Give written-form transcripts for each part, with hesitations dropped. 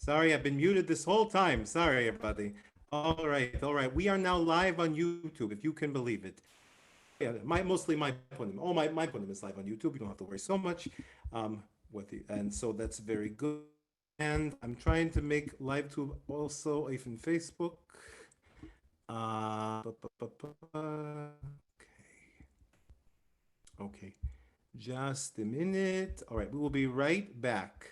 Sorry, I've been muted this whole time. Sorry, everybody. All right, all right. We are now live on YouTube, if you can believe it. Yeah, mostly my punim. Oh, my punim is live on YouTube. You don't have to worry so much. And so that's very good. And I'm trying to make live tube also even Facebook. Okay, just a minute. All right, we will be right back.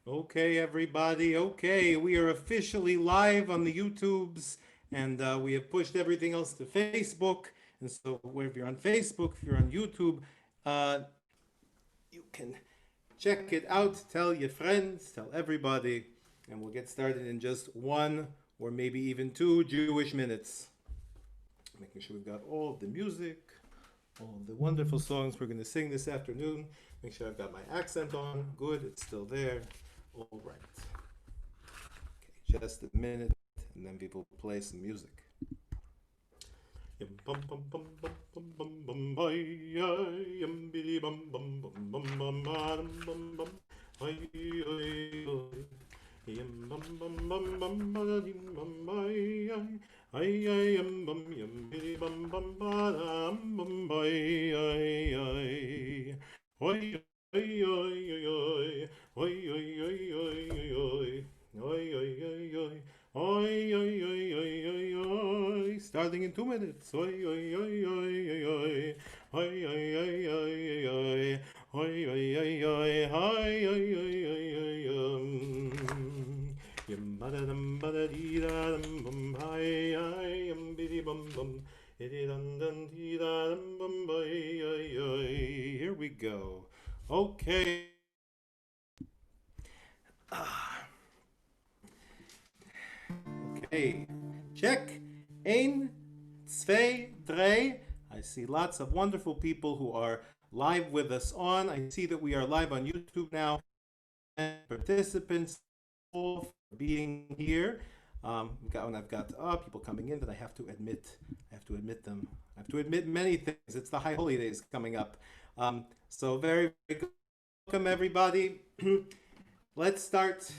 Okay, everybody. Okay, we are officially live on the YouTubes, and we have pushed everything else to Facebook. And so, if you're on Facebook, if you're on YouTube, uh, you can check it out. Tell your friends, tell everybody, and we'll get started in just one or maybe even two Jewish minutes. Making sure we've got all of the music, all the wonderful songs we're going to sing this afternoon. Make sure I've got my accent on. Good, it's still there. All right. Okay, just a minute, and then we will play some music. Starting in 2 minutes. Here we go. Okay. Okay. Check. Ein, zwei, drei. I see lots of wonderful people who are live with us on. I see that we are live on YouTube now. And participants all for being here. I've got people coming in that I have to admit. I have to admit them. I have to admit many things. It's the High Holy Days coming up. So very, very good. Welcome everybody. Let's start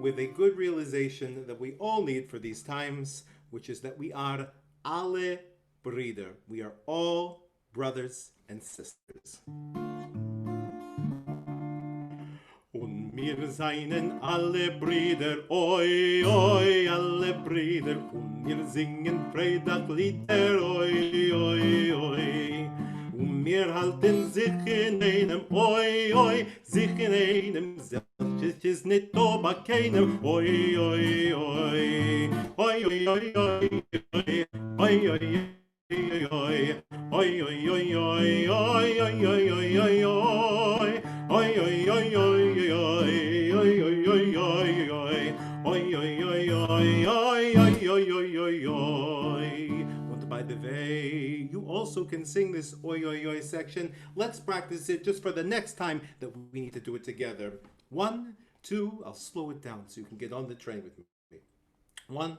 with a good realization that we all need for these times, which is that we are alle Brüder. We are all brothers and sisters. Und wir seien alle Brüder, oi, oi, alle Brüder. Und wir singen Freitaglieder, oi, oi, oi. Und wir halten sich in einem, oi, oi, sich in einem, selbst ist nicht bei keinem, oi, oi, oi. Oi, oi, oi, oi, oi, oi, oi, oi. Oi, oi, oi, oi, oi, oi, oi, oi, oi, oi, oi. Oi, oi, oi, oi, oi, oi, oi, oi, oi, oi. Oi, oi, oi, oi, oi, oi, oi, oi, oi, oi. And by the way, you also can sing this oi, oi, oi section. Let's practice it just for the next time that we need to do it together. 1, 2, I'll slow it down so you can get on the train with me. 1,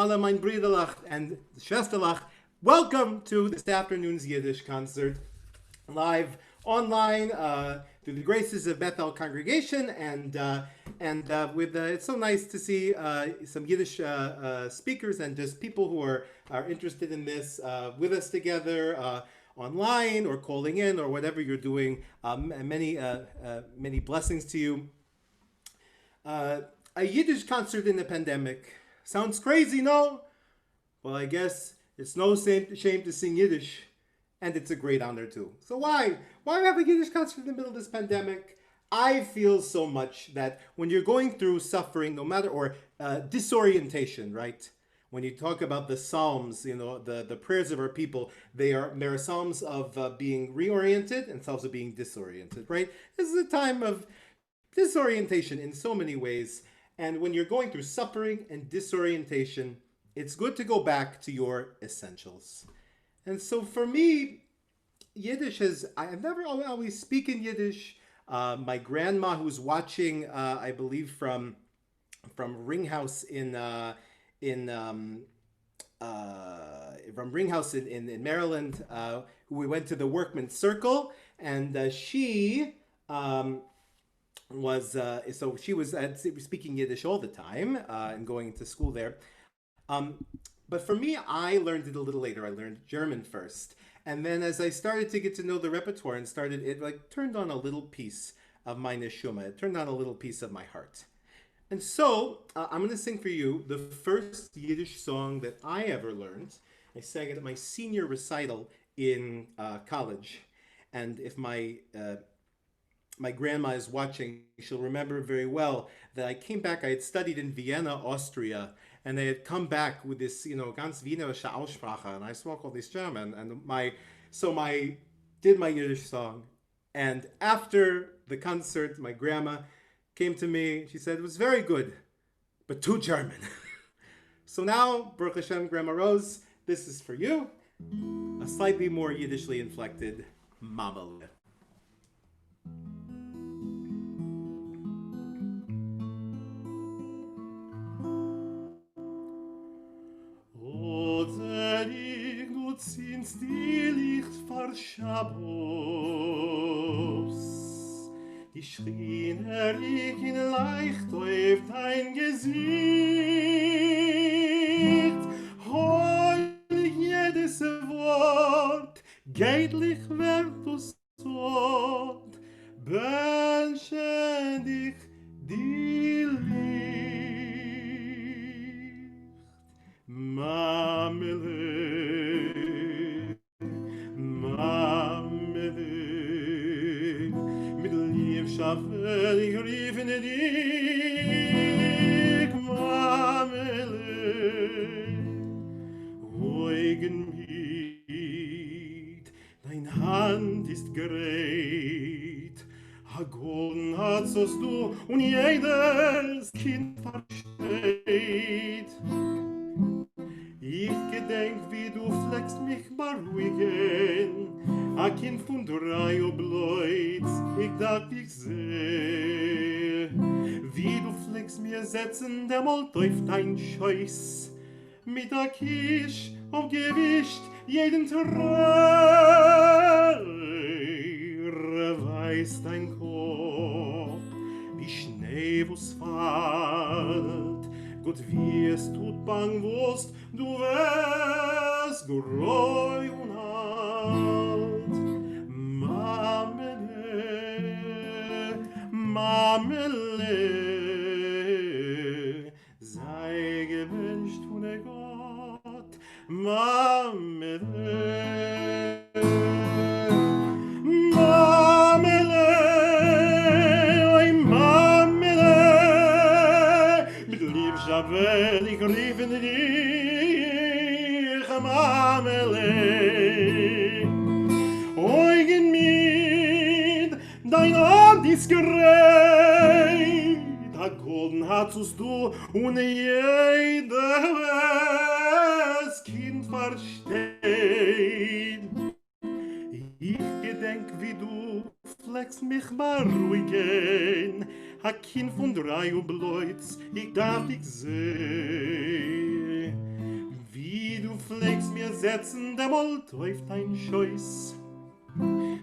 Alle mein Brüderlach and Schwesterlach, welcome to this afternoon's Yiddish concert, live online through the graces of Bethel congregation, and with it's so nice to see some Yiddish speakers and just people who are interested in this with us together online or calling in or whatever you're doing. Many blessings to you. A Yiddish concert in the pandemic. Sounds crazy, no? Well, I guess it's no shame to sing Yiddish, and it's a great honor too. So why have a Yiddish concert in the middle of this pandemic? I feel so much that when you're going through suffering, no matter, or disorientation, right? When you talk about the Psalms, you know, the prayers of our people, there are Psalms of being reoriented and Psalms of being disoriented, right? This is a time of disorientation in so many ways. And when you're going through suffering and disorientation, it's good to go back to your essentials. And so for me, Yiddish I've never always speaking Yiddish. My grandma, who's watching, I believe from Ringhouse from Ringhouse in Maryland, we went to the Workman's Circle, and she was speaking Yiddish all the time and going to school there. But for me, I learned it a little later. I learned German first. And then as I started to get to know the repertoire and turned on a little piece of my neshama. It turned on a little piece of my heart. And so I'm going to sing for you the first Yiddish song that I ever learned. I sang it at my senior recital in college. And if my grandma is watching, she'll remember very well that I came back. I had studied in Vienna, Austria, and I had come back with this, ganz Wienerische Aussprache, and I spoke all this German, and did my Yiddish song. And after the concert, my grandma came to me. She said it was very good, but too German. So now, Baruch Hashem, Grandma Rose, this is for you, a slightly more Yiddishly inflected Mama. Zinst die Licht vor Shabbos, die schrien in leicht auf dein Gesicht, heul jedes Wort geitlich wird du sot, benschen dich die Licht. Mamele, Mamele, mit lieb schaffel ich rief in dich, Mamele, ruhigen Miet, dein Hand ist gerät, Hagon hat's du und jedes Kind versteht. Ich gedenk, wie du fleckst mich beruhigen, a Kind von 3 Obleutz, ich dacht, ich seh. Wie du fleckst mir setzen, der Molt auf dein Scheuß, mit a Kisch auf Gewicht, jeden Träger weiß dein Kopf, wie Schnee, wo's fällt, Gott, wie es tut bang wurst, du wärst greu und alt. Mamele, Mamele, sei gewünscht von der Gott, Mamele, Mamele, oi Mamele, mit lieb Schavel, ich rief in dich, Mamele, eugen mit, dein Hand ist gerät, a golden hattest du, und jedes Kind versteht. Ich gedenk, wie du fleckst mich beruhigen, a Kind von 3 Obleutz, ich darf dich sehen. Wie du fleckst mir setzen, der Molt auf dein Scheuß,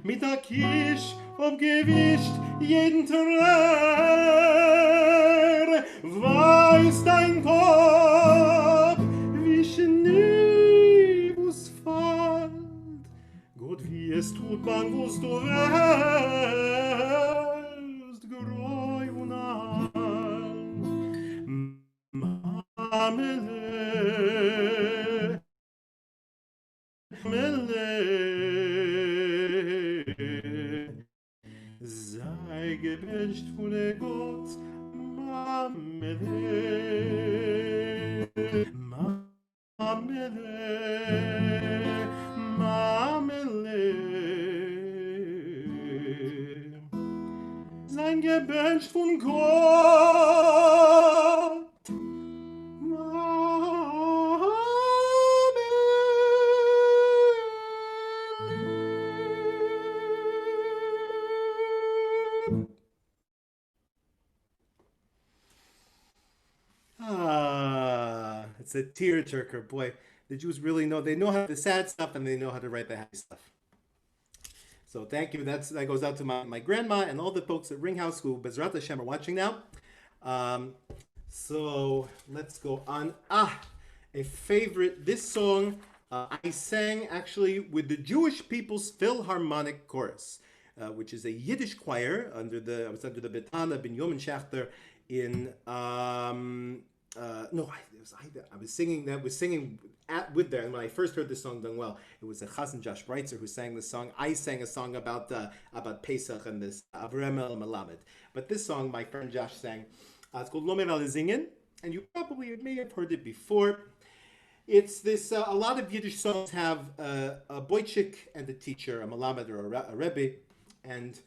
mit a Kisch auf Gewicht, jeden Träger weiß dein Kopf, wie Schnee, wo's fällt. Gott, wie es tut, man wo's du wärst, greu und alt. Mamele, Mamele, sei gewünscht von der Gott, Mamele, Mamele, Mamele, sein gewünscht von Gott, it's a tearjerker. Boy, the Jews really know. They know how the sad stuff and they know how to write the happy stuff. So thank you. That goes out to my grandma and all the folks at Ringhouse who Bezrat Hashem are watching now. So let's go on. A favorite. This song I sang actually with the Jewish People's Philharmonic Chorus, which is a Yiddish choir I was under the Betana Ben Yomen Schachter in I was singing with there, and when I first heard this song done well, it was a Chazan Josh Breitzer who sang the song. I sang a song about Pesach and this Avraham El Melamed. But this song my friend Josh sang, it's called Lo Mer Al Zingen, and you may have heard it before. It's this, a lot of Yiddish songs have a boychik and a teacher, a Melamed or a Rebbe, and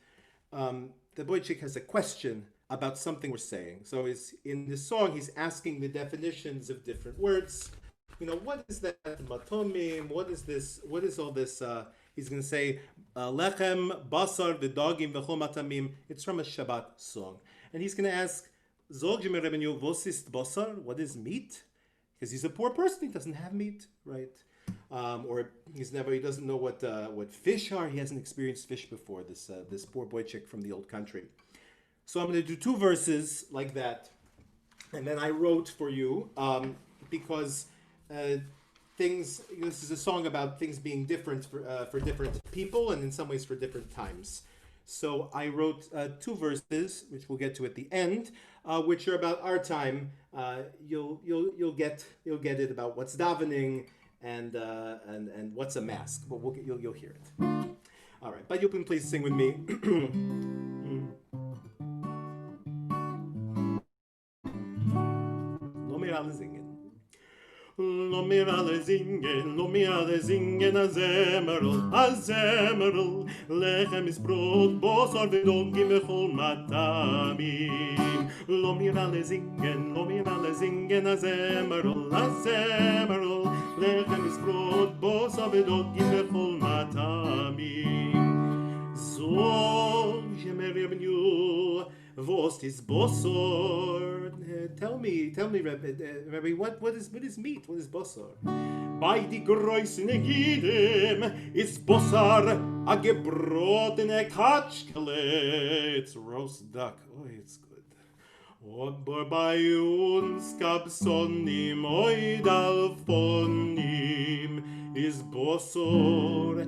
the boychik has a question about something we're saying. So in this song, he's asking the definitions of different words. What is that matomim? What is this? What is all this? He's going to say, lechem, basar, v'dagim, v'chol matamim. It's from a Shabbat song. And he's going to ask, Zog Jemer Rebbeinu, vos ist basar? What is meat? Because he's a poor person, he doesn't have meat, right? Or he doesn't know what fish are. He hasn't experienced fish before, this poor boy chick from the old country. So I'm going to do 2 verses like that. And then I wrote for you, because things. This is a song about things being different for different people, and in some ways for different times. So I wrote two verses, which we'll get to at the end, which are about our time. You'll get it about what's davening and what's a mask. But you'll hear it. All right, but you can please sing with me. Lo mir alle singen. Lo mir alle singen a zemerl, lechem is brot, bosor v'dogim v'chol matamim. Lo mir alle singen a zemerl, lechem is brot, bosor v'dogim v'chol matamim. So, jemer Rebenu, Vost is bosor. Tell me, Rabbi, what is meat? What is bosor? Bei die großen Gidem is bosor a gebrotene Katschkele. It's roast duck. Oh, it's good. Aber bei uns gab's sonnim oidal von ihm is bosor a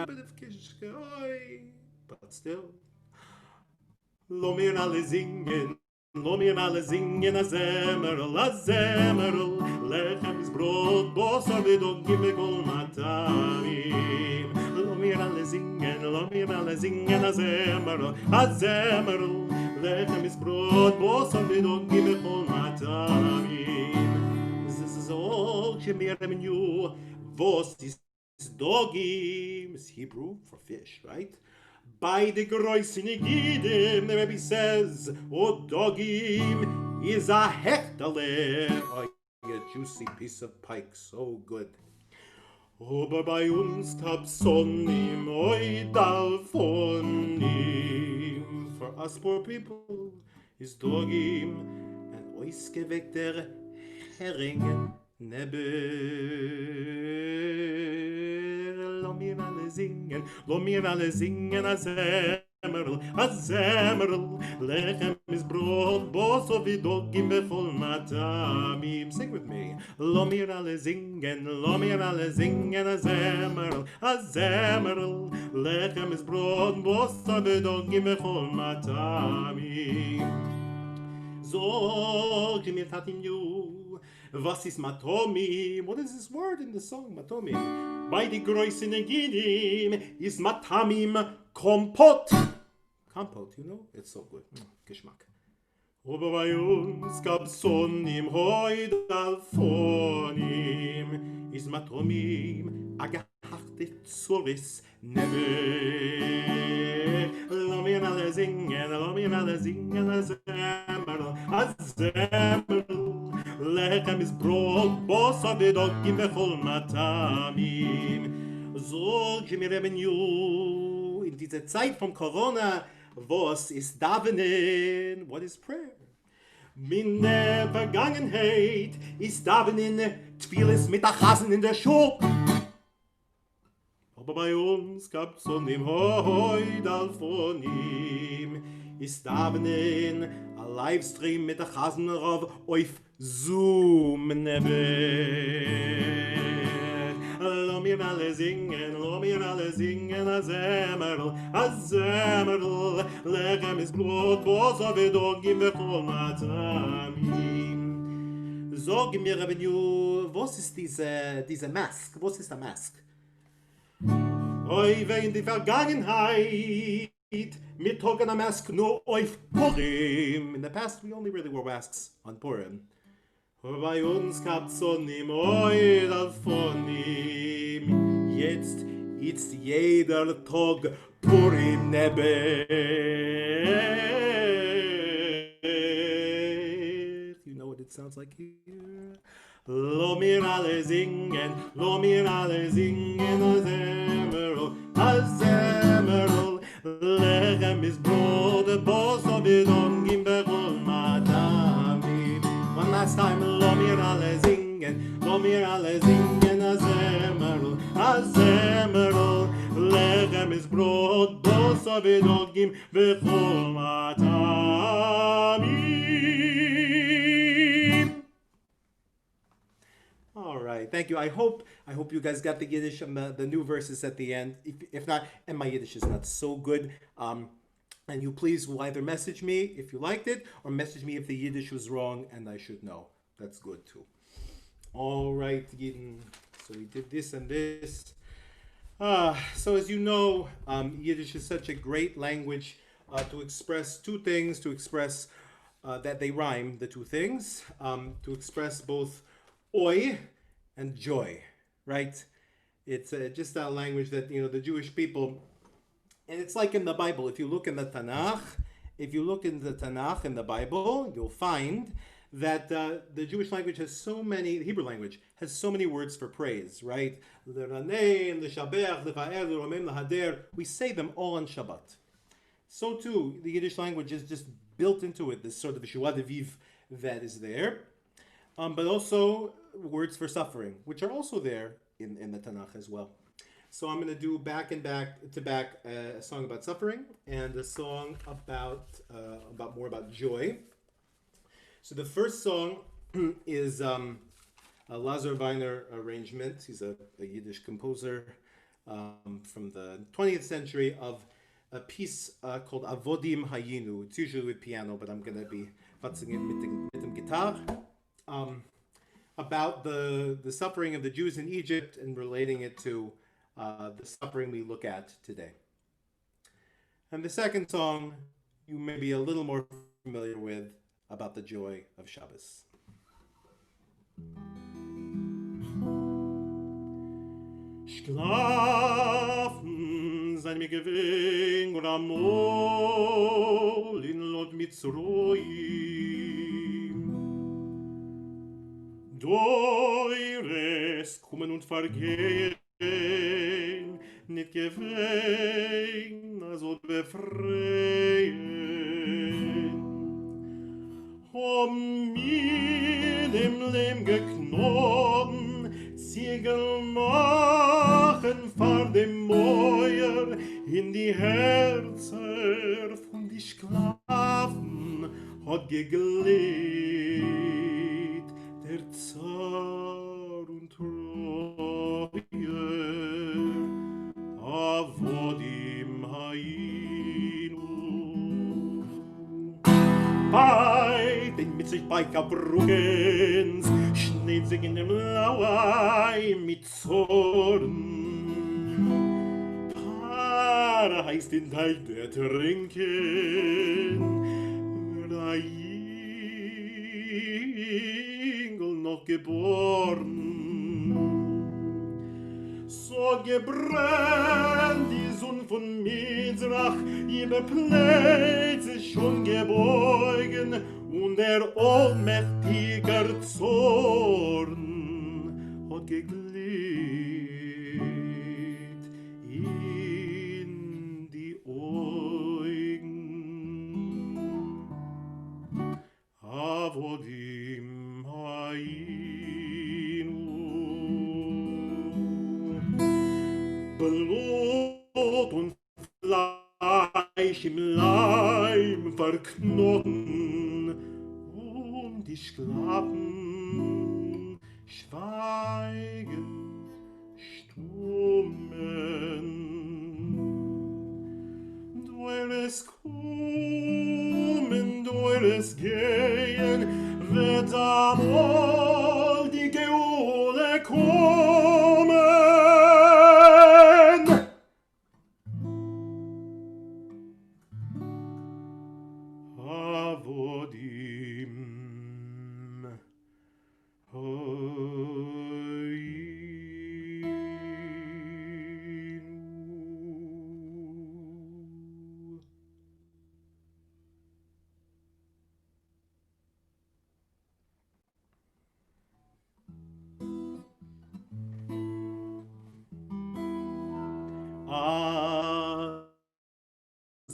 bit of kishke. But still. Lo mir alle singen a zemerl, lechem is brot, bosor v'dogim v'kol matamim. Lo mir alle singen a zemerl, lechem is brot, bosor v'dogim v'kol matamim. This is all shemir Rebenu, vos is dogim, is Hebrew for fish, right? By the groisen Gidem, the Rebbe says, O dogim is a hechtale. Oh, a juicy piece of pike, so good. Aber bei uns gab's sonnim oidal von ihm. For us poor people is dogim and oisgeweckter Hering nebe. Lo mir alle singen a zemerl, lechem is brot, bosor v'dogim v'chol matamim. Sing with me. Lo mir alle singen a zemerl, lechem is brot, bosor v'dogim v'chol matamim. Zog mir tatinu, was is matomim? What is this word in the song, matomim? Bei die großen Gidim is matamim kompot. Kompot, you know? It's so good. Geschmack. Aber bei uns gab's sonnim hoidal von ihm is matomim a gehachte Zuris nebe. Lo mir alle singen a zemerl, lechem is brot, bosor v'dogim v'chol matamim. So, Jimmy Rebenu, in dieser Zeit vom Corona, was ist Davenen? What is prayer? Meine Vergangenheit ist Davenen, Tfilis mit der Chasen in der Schub. Aber bei uns gab's sonnim hoidal von ihm ist Davenen a Livestream mit der Chasen auf Zoom nebe. Lo mir alle singen a zemerl, lechem is brot, bosor v'dogim v'chol matamim. Sag mir, Rebenu, was ist diese Mask? Was ist der Mask? Oi, in die Vergangenheit, mit Togen a mask nur auf Purim. In the past, we only really wore masks on Purim. Bei uns gab's sonnim oidal von ihm. Jetzt ist jeder Tag Purim nebe. You know what it sounds like here? Lo mir alle singen a zemerl, lechem is brot, bosor v'dogim v'chol matamim. One last time, lo mir alle singen a zemerl, lechem is brot, bosor v'dogim v'chol matamim. All right. right, thank you. I hope you guys got the Yiddish and the new verses at the end. If not, and my Yiddish is not so good. And you please will either message me if you liked it, or message me if the Yiddish was wrong and I should know. That's good too. All right, Yidden. So we did this and this. So as you know, Yiddish is such a great language to express two things, to express that they rhyme, the two things, to express both oi and joy, right? It's just that language that, the Jewish people, and it's like in the Bible. If you look in the Tanakh, in the Bible, you'll find that the Jewish language has so many, the Hebrew language has so many words for praise, right? L'ranei, l'shabech, l'va'er, l'romem, l'hader. We say them all on Shabbat. So too, the Yiddish language is just built into it, this sort of joie de vivre that is there. But also words for suffering, which are also there in the Tanakh as well. So I'm going to do back to back a song about suffering and a song about more about joy. So the first song is a Lazar Weiner arrangement. He's a Yiddish composer from the 20th century of a piece called Avodim Hayinu. It's usually with piano, but I'm going to be futzing it mit dem guitar. About the suffering of the Jews in Egypt and relating it to the suffering we look at today. And the second song you may be a little more familiar with, about the joy of Shabbos. Schlafen sein mir gewinn und amol in Lot Mitzroim. Deures kommen und vergehen, nicht gewinn, also befreien. Mir dem Lehm geknoten, Ziegel machen vor dem Mäuer in die Herzer von die Sklaven hat geglädt der Zar und Treue Avodim Hayinu. Den mit sich bei Kabrugens, schneit sich in dem Lauei mit Zorn. Paar heißt den Teich der Trinken, der Jingel noch geboren. So gebrennt die Sonne von Mizrach, ihre Plätze schon gebeugen, und der ohnmächtiger Zorn hat geglüht in die Augen. Avodim Hayinu. Blut und Fleisch im Leim verknoten und die Sklaven schweigen stummen. Durch kommen, durch gehen, wird amol die Geule kommen.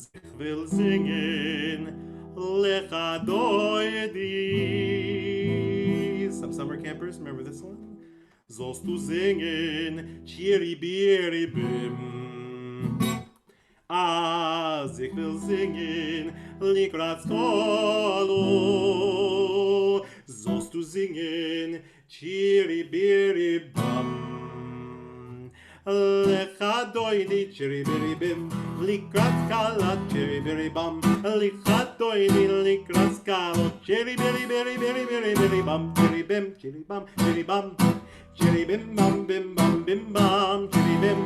Ich will singen, Lecha Doedi. Some summer campers, remember this one? Sollst du singen, Chiribiri Bim. Ich will singen, Likrat Tolo. Sollst du singen, chiri biri bum. Lecha doini chiri biri bim, likrat kala chiri biri bum. Lecha doini likrat kala chiri biri biri biri biri biri bum. Chiri bim, chiri bum, chiri bum. Chiri bim bum bim bum bim bum. Chiri bim,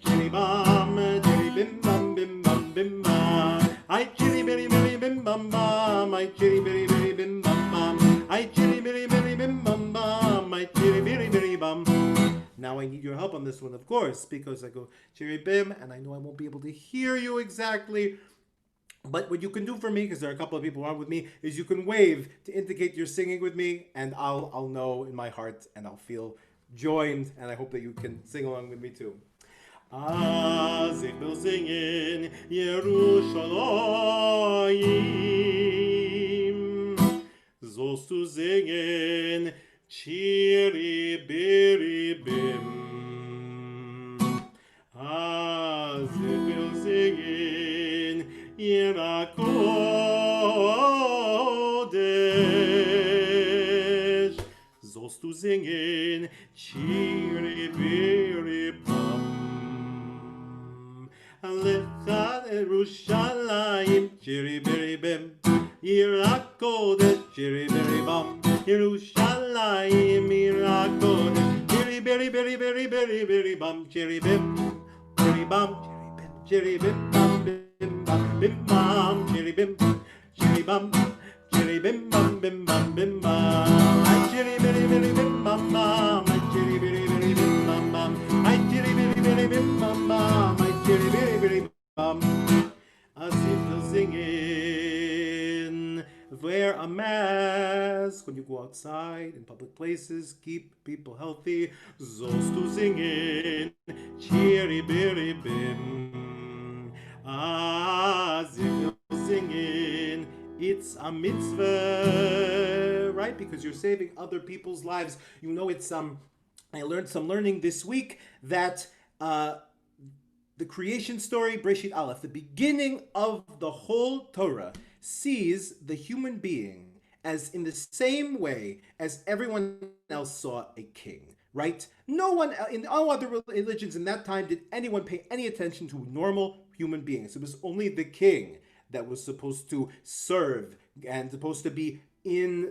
chiri bum, chiri bim bum bim bum bim bum. I chiri biri biri bim bum bum. I chiri biri biri bim bum bum. I chiri biri biri bim bum bum. I chiri biri biri bum. Now I need your help on this one, of course, because I go chiri bim, and I know I won't be able to hear you exactly. But what you can do for me, because there are a couple of people who aren't with me, is you can wave to indicate you're singing with me, and I'll know in my heart, and I'll feel joined, and I hope that you can sing along with me too. Az ich will singen Yerushalayim, sollst du singen Chiri Biri Bim. Az ich will singen Yerakodesh, sollst du singen Chiri Biri Bum. Lecha Yerushalayim, chiri biri bim. Yerakodesh, chiri biri bum. Yerushalayim, Yerakodesh, chiri biri biri biri biri biri bum. Chiri bim, chiri bum, chiri bim, bum bim bum bim bum. Chiri bim, chiri bum, chiri bim bum bim bum bim bum. I chiri biri biri bim bum bum. I chiri biri biri bim bum bum. I chiri biri biri bim bum bum. I chiri biri biri bum. As if you're singing, wear a mask when you go outside in public places, keep people healthy. Sollst du singen, chiri biri bim. As if you're singing, it's a mitzvah, right? Because you're saving other people's lives. You know, it's I learned some learning this week that the creation story, Breshit Aleph, the beginning of the whole Torah, sees the human being as in the same way as everyone else saw a king, right? No one in all other religions in that time did anyone pay any attention to normal human beings. It was only the king that was supposed to serve and supposed to be in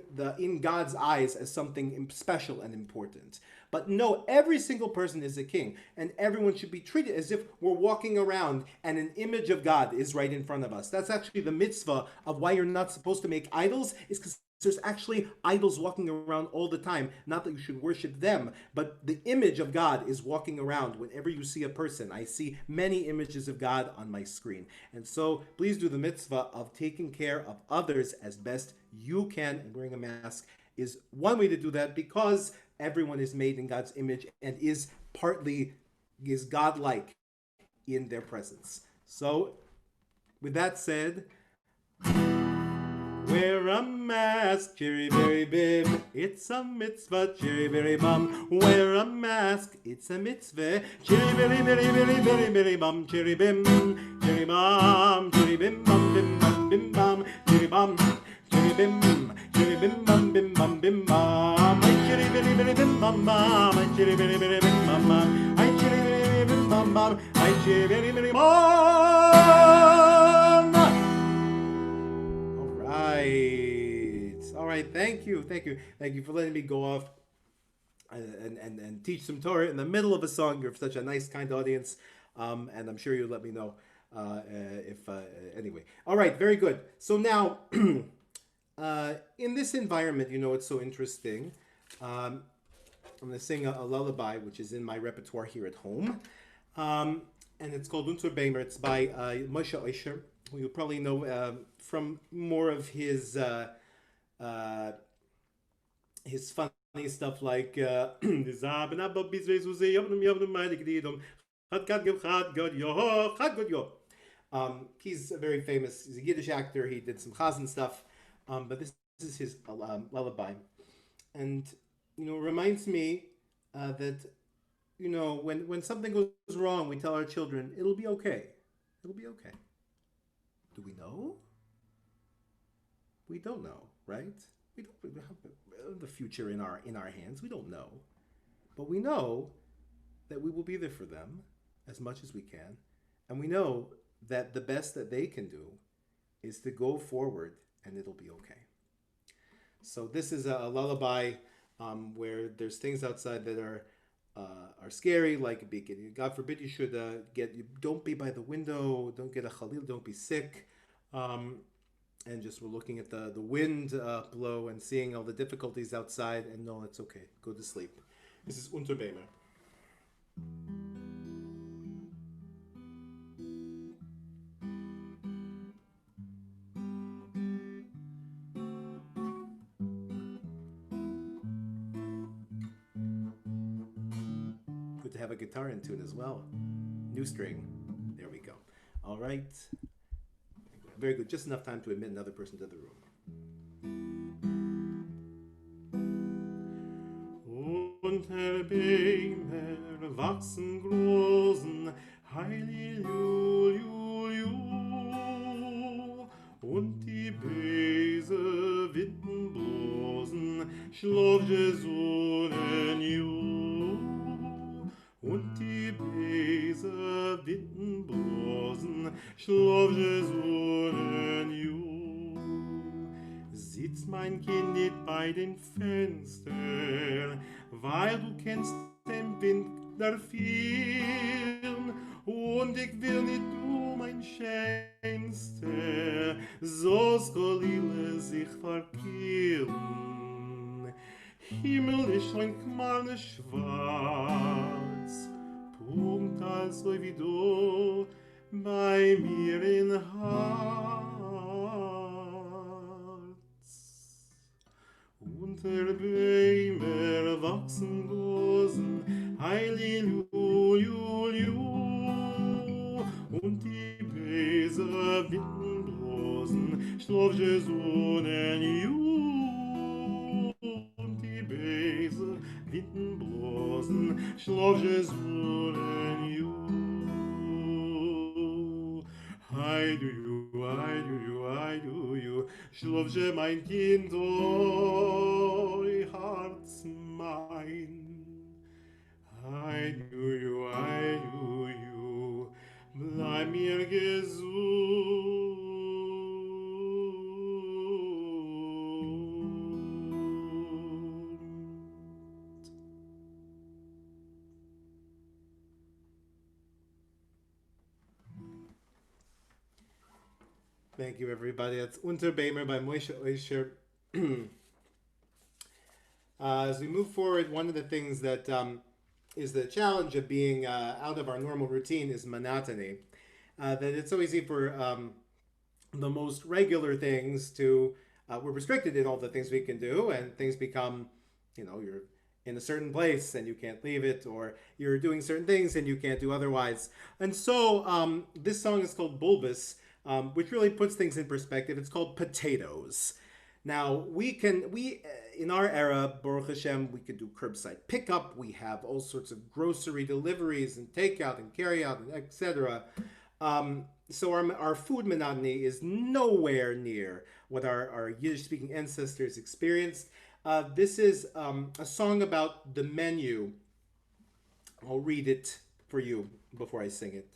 God's eyes as something special and important. But no, every single person is a king, and everyone should be treated as if we're walking around and an image of God is right in front of us. That's actually the mitzvah of why you're not supposed to make idols, is because there's actually idols walking around all the time. Not that you should worship them, but the image of God is walking around. Whenever you see a person, I see many images of God on my screen. And so please do the mitzvah of taking care of others as best you can, and wearing a mask is one way to do that, because everyone is made in God's image and is godlike in their presence. So, with that said, wear a mask, chiri biri bim. It's a mitzvah, chiri biri bum. Wear a mask, it's a mitzvah. Chiri biri biri biri biri biri bum. Chiri bim, chiri bum, chiri bim bum bim bum bim bum. Chiri bum, chiri bim bum bim bum bim bum. I chiri biri biri bim bum bum. I chiri biri biri bim bum bum. I chiri biri biri bim bum bum. I chiri biri biri bum. All right. Thank you for letting me go off and teach some Torah in the middle of a song. You're such a nice, kind audience, and I'm sure you'll let me know anyway. All right, very good. So now, in this environment, it's so interesting. I'm going to sing a lullaby, which is in my repertoire here at home, and it's called Unter Beimer. It's by Moshe Osher, who you probably know from more of his funny stuff like he's very famous. He's a Yiddish actor. He did some Chazan stuff, but this is his lullaby, and reminds me that when something goes wrong, we tell our children it'll be okay. It'll be okay. Do we know? We don't know, right? we don't have the future in our hands. We don't know, but we know that we will be there for them as much as we can, and we know that the best that they can do is to go forward, and it'll be okay. So this is a lullaby where there's things outside that are scary, like God forbid you should don't be by the window, don't get a khalil, don't be sick. And just we're looking at the wind blow and seeing all the difficulties outside, and no, it's okay. Go to sleep. This is Unterbehmer. Good to have a guitar in tune as well. New string. There we go. All right. Very good. Just enough time to admit another person to the room. Unter Bäumen wachsen großen Heililuliu und die böse Winden bloßen Schlaf Jesunen ju und die böse Winden bloßen Schlaf Jesunen ju. Sitzt mein Kind nicht bei den Fenstern, weil du kennst den Wind der Firn, und ich will nicht du mein Schönster, so skolile sich verkehren. Himmel ist schon kmarne schwarz, Punkt also wie du bei mir in Herz. Unter Bäumen wachsen Rosen, Heililuliu, und die böse Winden bloßen, Schlaf Jesunen ju, und die böse Winden bloßen, Schlaf Jesunen ju. I do you, schlaf je mein Kind, oi, Herz mein. I do you, bleib mir gesund. Thank you, everybody. That's Unterbehmer by Moshe Oisher. As we move forward, one of the things that is the challenge of being out of our normal routine is monotony. That it's so easy for the most regular things to, we're restricted in all the things we can do, and things become, you're in a certain place and you can't leave it, or you're doing certain things and you can't do otherwise. And so this song is called Bulbous, which really puts things in perspective. It's called Potatoes. Now, we in our era, Baruch Hashem, we could do curbside pickup. We have all sorts of grocery deliveries and takeout and carryout, and etc. So our food monotony is nowhere near what our Yiddish-speaking ancestors experienced. This is a song about the menu. I'll read it for you before I sing it.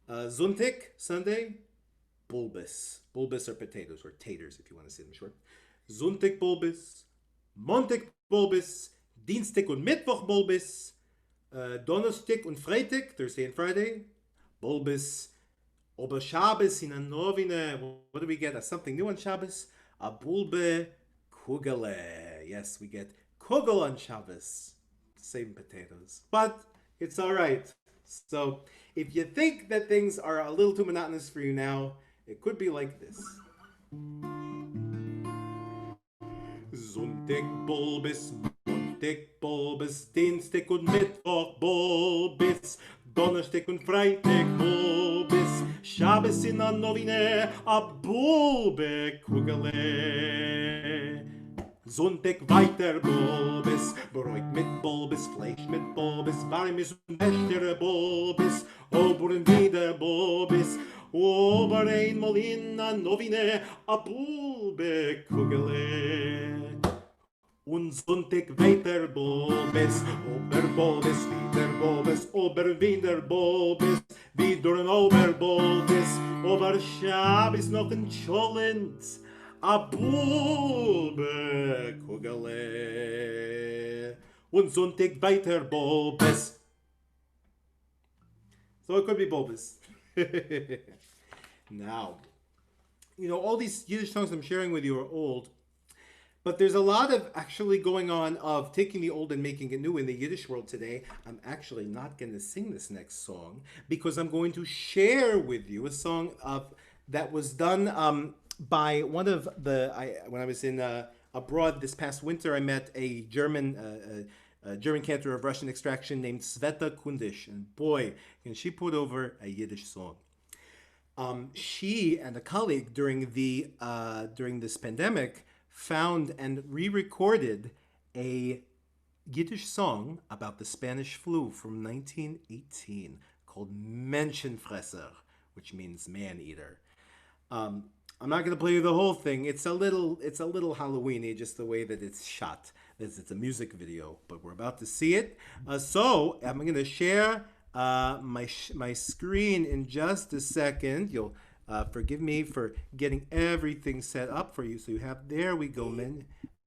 Sonntag, Sunday, Bulbous. Bulbous are potatoes, or taters if you want to say them short. Sonntag Bulbous, Montag Bulbous, Dienstag und Mittwoch Bulbous, Donnerstag und Freitag, Thursday and Friday, Bulbous. Ober Shabbos in a novine, what do we get? Something new on Shabbos? A Bulbe Kugele. Yes, we get Kugel on Shabbos. Same potatoes. But it's all right. So if you think that things are a little too monotonous for you now, it could be like this. Sonntag Bulbous, Montag Bulbous, Dienstag und Mittwoch Bulbous, Donnerstag und Freitag Bulbous, Shabbos in a novine, a Bulbe Kugele. Sonntag weiter Bulbous, Bräut mit Bulbous, Fleisch mit Bulbous, Warmes und Wäschere Bulbous, Oberen wieder Bulbous, aber einmal in a Novine a Bulbekugele. Und Sonntag weiter Bulbes, Oberbulbes, wieder Bulbes, wieder Bulbes, wieder ein Oberbulbes, aber Schabes noch ein Cholent, a Bulbekugele. Und Sonntag weiter Bulbes. So it could be bulbous. Now, you know, all these Yiddish songs I'm sharing with you are old, but there's a lot of actually going on of taking the old and making it new in the Yiddish world today. I'm actually not going to sing this next song because I'm going to share with you a song that was done by one of when I was in abroad this past winter. I met a German cantor of Russian extraction named Sveta Kundish, and boy, can she put over a Yiddish song. She and a colleague during this pandemic found and re-recorded a Yiddish song about the Spanish flu from 1918 called Menschenfresser, which means man-eater. I'm not going to play you the whole thing. It's a little Halloweeny, just the way that it's shot. It's a music video, but we're about to see it. So I'm going to share my screen in just a second. You'll forgive me for getting everything set up for you. So you have, there we go,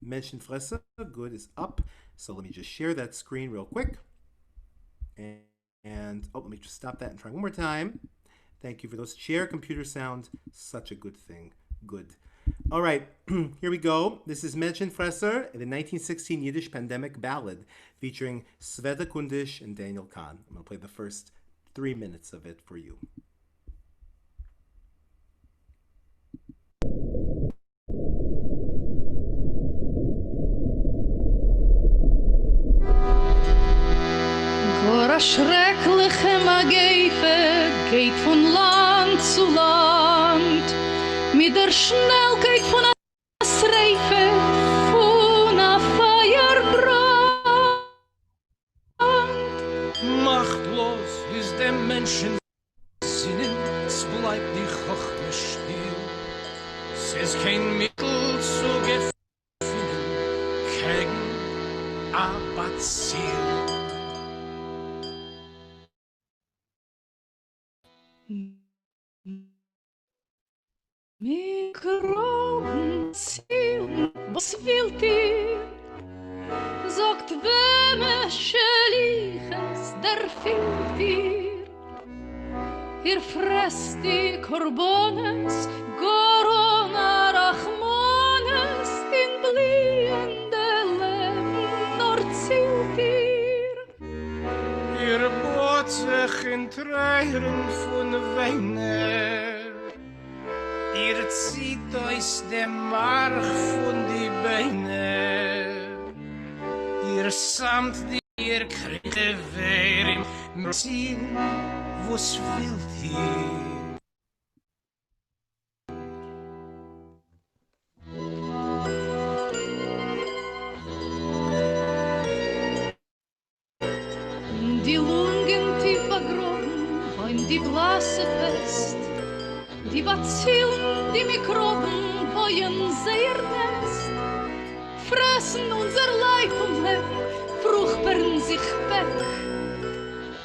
Menschenfresser, good, is up. So let me just share that screen real quick. And let me just stop that and try one more time. Thank you for those. Share computer sound, such a good thing. Good. All right, here we go. This is Menschenfresser, the 1916 Yiddish pandemic ballad featuring Sveta Kundish and Daniel Kahn. I'm going to play the first 3 minutes of it for you. Vor a schreckliche Mageife geht von Land zu Land, mit der Schnellkeit von a Streife, von a Feuerbrand. Machtlos ist der Menschen Sinnen, es bleibt die Hochme still. Es ist kein Mittel zu gewinnen, gegen a Bazil. Mikroben zielen, was will dir? Sagt, wem es schliches, der fehlt dir. Ihr fresst die Korbones, Gorona Rachmanes, in bliende Leben, nur zielt dir. Ihr bohrt sich in Tränen von Weiner. Ihr zieht euch den Mark von die Beine. Ihr samt die ihr kriege wer im Ziel, was will ihr? Die Lungen tief vergraben, heim die Blase fest. Die Bazillen, die Mikroben, wojen sehr nest. Fressen unser Leib und Leben, fruchtbaren sich weg.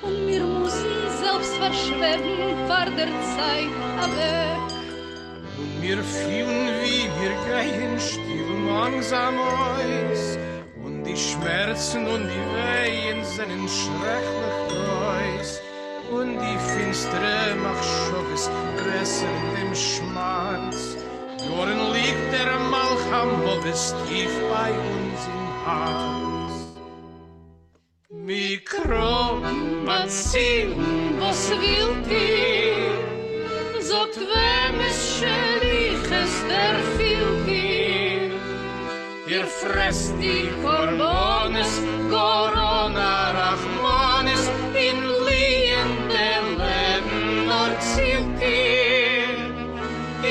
Und wir müssen selbst verschweben, vor der Zeit weg. Und wir fühlen, wie wir gehen still und langsam aus. Und die Schmerzen und die Wehen sind schrecklich groß. Und die finstere Machschoves pressen in dem Schmerz. Doren liegt der Malchambobes tief bei uns im Herz. Mikroben, Bazillen, Was will dir? Sagt, wem es schliches, der fehlt dir. ihr fresst die Korbones, Corona Rachmanes, in liehende Leben nur zielt ihr.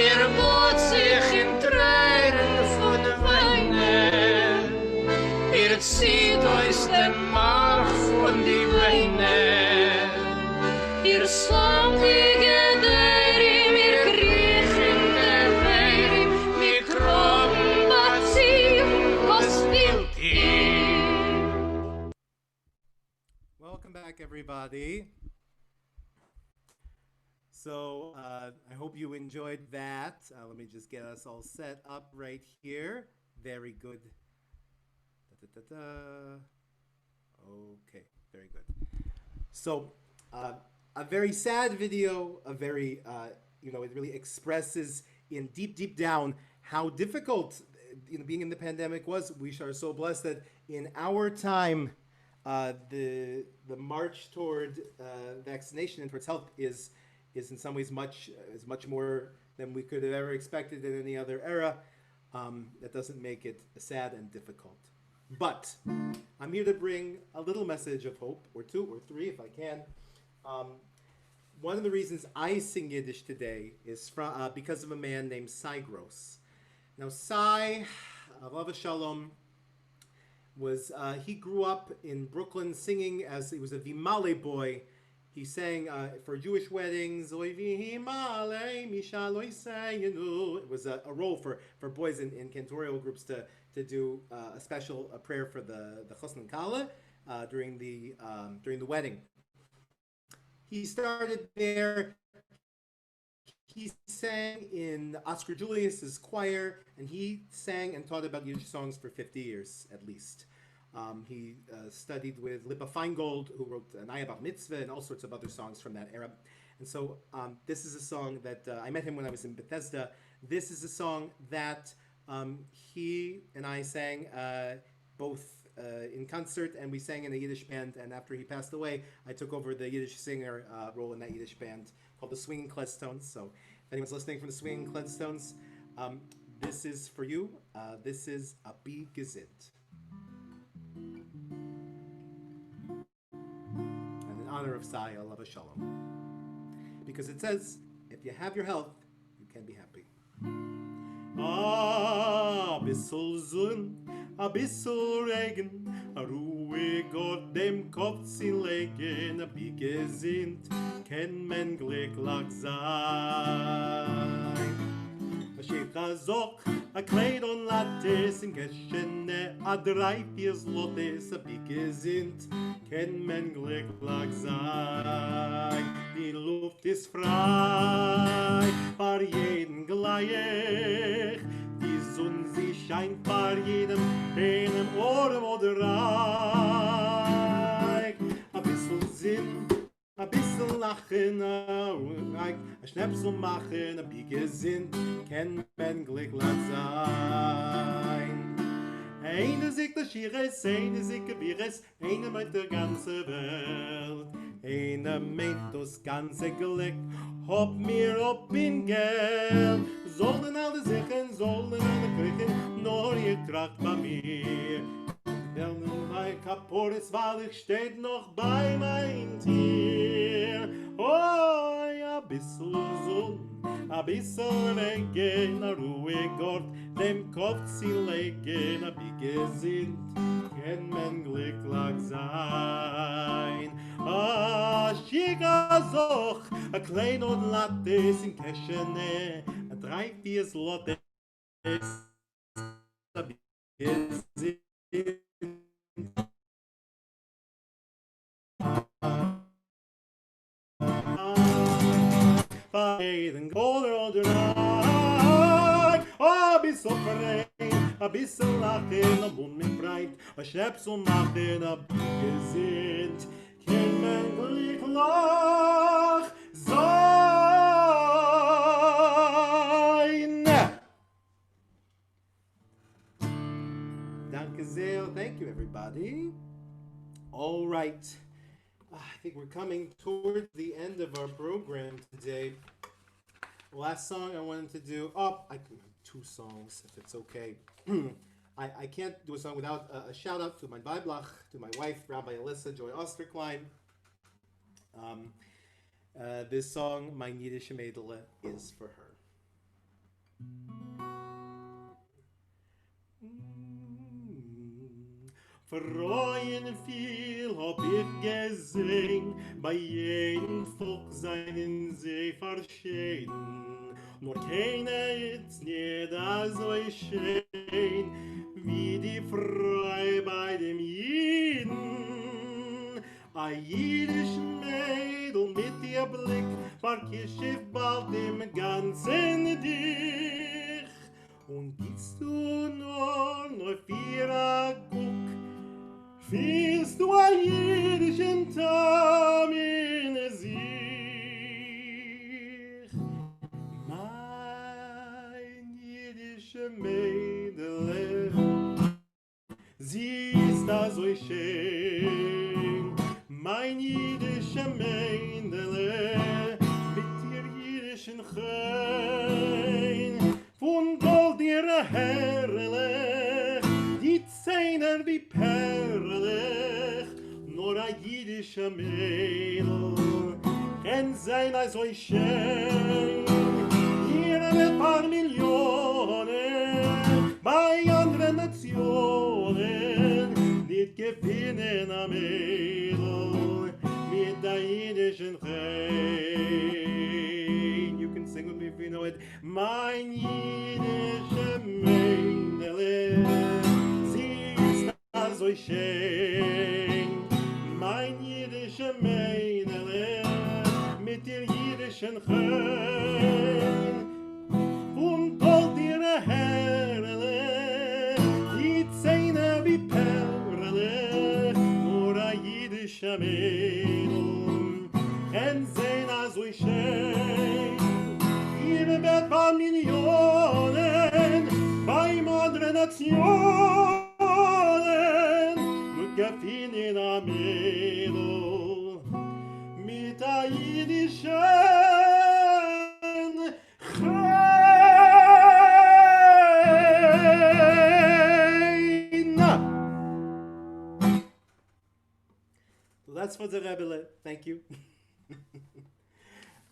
Ihr bohrt sich in Tränen von Weinen, ihr zieht euch den Mark von die Beine. Ihr slantige der Welcome back, everybody. So I hope you enjoyed that. Let me just get us all set up right here. Very good. Da, da, da, da. Okay, very good. So a very sad video, a very, it really expresses in deep, deep down how difficult being in the pandemic was. We are so blessed that in our time, the march toward vaccination and towards health is in some ways much more than we could have ever expected in any other era. That doesn't make it sad and difficult. But I'm here to bring a little message of hope, or two or three if I can. One of the reasons I sing Yiddish today is because of a man named Cy Gross. Now, Cy, Alav Shalom, he grew up in Brooklyn singing as he was a Vimale boy. He sang for Jewish weddings. It was a role for boys in cantorial groups to do a special prayer for the Chosn Kala during the wedding. He started there. He sang in Oscar Julius's choir, and he sang and taught about Yiddish songs for 50 years at least. He studied with Lipa Feingold, who wrote Naya Bar Mitzvah and all sorts of other songs from that era. And so this is a song that I met him when I was in Bethesda. This is a song that he and I sang both in concert, and we sang in a Yiddish band. And after he passed away, I took over the Yiddish singer role in that Yiddish band called the Swinging Kledstones. So if anyone's listening from the Swinging Kledstones, this is for you. This is a Bi Gesinnt. And in honor of Sai, Alav Shalom. Because it says, if you have your health, you can be happy. A bissel Sonn, a bissel Regen, a ruhig Gott dem Kopf zu legen, a Bi Gesinnt, kann man glücklich sein. A Sheikh a Zock, a Kleid on Lattes, in Geschene, a 3-4 Slottes, a Bi Gesinnt, kann man glücklich sein. Die Luft ist frei, für jeden gleich. Die Sonne, sie scheint für jedem, einem Ohr oder Reich. A bissl Sinn, a bissl Lachen, a Schnäpsel machen, a Bi Gesinnt, kann man glücklich sein. Eine sich der Schires, eine sich Gewirres, eine meint der ganze Welt. Eine meint das ganze Glück, hopp mir ob in Geld. Sollen alle sichern, sollen alle kriegen, nur ihr tracht bei mir. Denn mein Kaporis wahrlich steht noch bei mein Tier. Oh, ja, bissl Sonn, a bissl Regen, a ruhig Gott, dem Kopf zu legen, a Bi Gesinnt, kann man glücklich sein. A Schick a Zoch, a Klein und Lattes in Keschene, a 3-4 Slottes, a Bi Gesinnt. Jeden Kohle oder Reich, a bissl Verein, a bissl Lachen, a Mund mit Breit, a Schnäpsel machen, a Bi Gesinnt, kann man glücklich sein. Danke sehr. Thank you, everybody. All right. I think we're coming towards the end of our program today. Last song I wanted to do, I can do 2 songs if it's okay. I can't do a song without a shout out to my Weiblach, to my wife, Rabbi Alyssa Joy Osterklein. This song, Mein Yiddish Mädele, is for her. Freuen viel hab ich gesehen, bei jedem Volk seinen See verschieden. Nur keiner ist nie da so schön, wie die Freude bei dem Jeden. A Yiddish Mädel mit ihr Blick verkischt bald im ganzen dich. Und gibst du nur für a Guck, fühlst du a jiddischen Tam in sich. Mein jiddische Mädel, sie ist da so schön. Mein jiddische Mädel, mit ihr jiddischen Chein, von Gold ihre Herrle, die Zähne wie Perle, nur a jiddische Mädel, kann sein so schön. Hier ein paar Millionen, bei anderen Nationen, nicht gewinnen am Mädel, mit der jiddischen Rein. You can sing with me if you know it. Mein jiddische Mädel, sie ist da so schön. Mein jiddische Mädel, mit ihr jiddischen Rein. Und Gold ihre Herrle, die Zähne wie Perle, nur a jiddische Mädel, kann sein so schön. Ihre Wert war Millionen, beim anderen Nationen, nur gefinnen a Mädel, mit a jiddischen That's for the Rebbe. Thank you.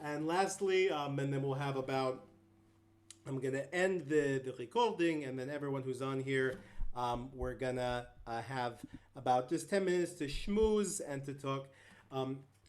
And lastly, and then we'll have about, I'm going to end the recording, and then everyone who's on here, we're going to have about just 10 minutes to schmooze and to talk.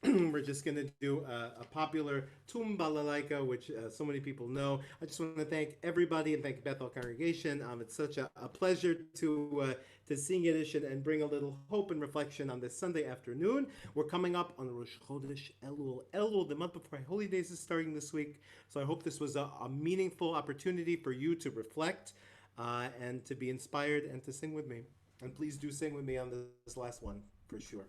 We're just going to do a popular Tum Balalaika, which so many people know. I just want to thank everybody and thank Bethel congregation. It's such a pleasure to sing Yiddish and bring a little hope and reflection on this Sunday afternoon. We're coming up on Rosh Chodesh Elul. Elul, the month before Holy Days, is starting this week. So I hope this was a meaningful opportunity for you to reflect and to be inspired and to sing with me. And please do sing with me on this last one, for sure.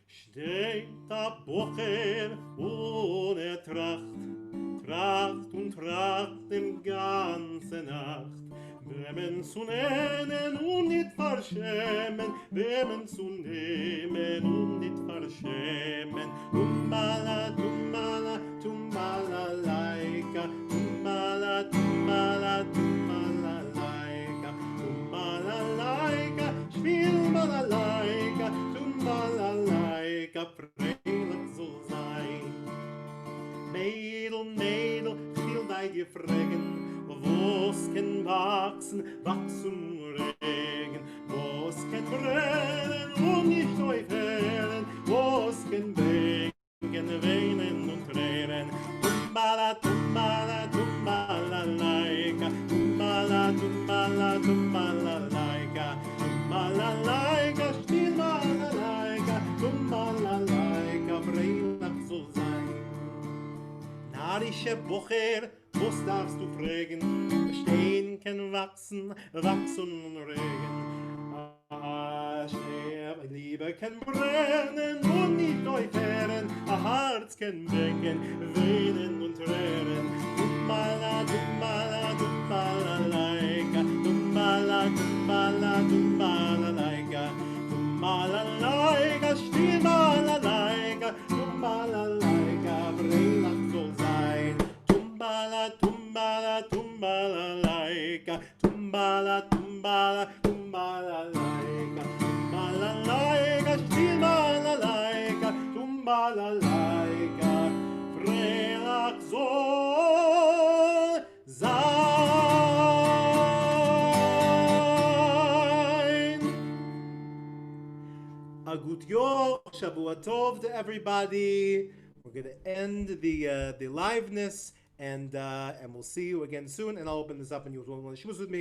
Steht der Bocher ohne Tracht, Tracht und Tracht den ganze Nacht. Wem zu nennen und nicht verschämen, wem zu nehmen und nicht verschämen. Tumbala, tumbala, tumbala, laika, tumbala, tumbala, tumbala, laika, tumbala, laika, spiel balalaika, tumbala, laika, freilich soll sein. Mädel, Mädel, spiel deine Fragen, was kann wachsen, wachsen Regen, was kann brennen und nicht aufhören, was kann bringen, weinen und tränen. Tumbala, tumbala, tumbala, laika, tumbala, tumbala, tumbala, laika, tumbala, laika, spiel balalaika, tumbala, laika, freilich soll sein. Narische Bocher, was darfst du fragen? Stehen kann wachsen, wachsen und regen. Liebe kann brennen und nicht aufhören. Ein Herz kann brechen, weinen und tränen. Tumbala, tumbala, tumbala, laika. Tumbala, tumbala, tumbala, laika. Tumbala, laika, still balalaika. Tumbala, laika, freilich soll sein. Tumbala, tumbala, tumbala, laika. Tumbala, tumbala, tumbala, laika. Tumbala, laika, still balalaika. Tumbala, laika, freilich soll sein. A good yor, Shavua Tov to everybody. We're going to end the liveness, and we'll see you again soon. And I'll open this up, and you'll want to shmooze with me.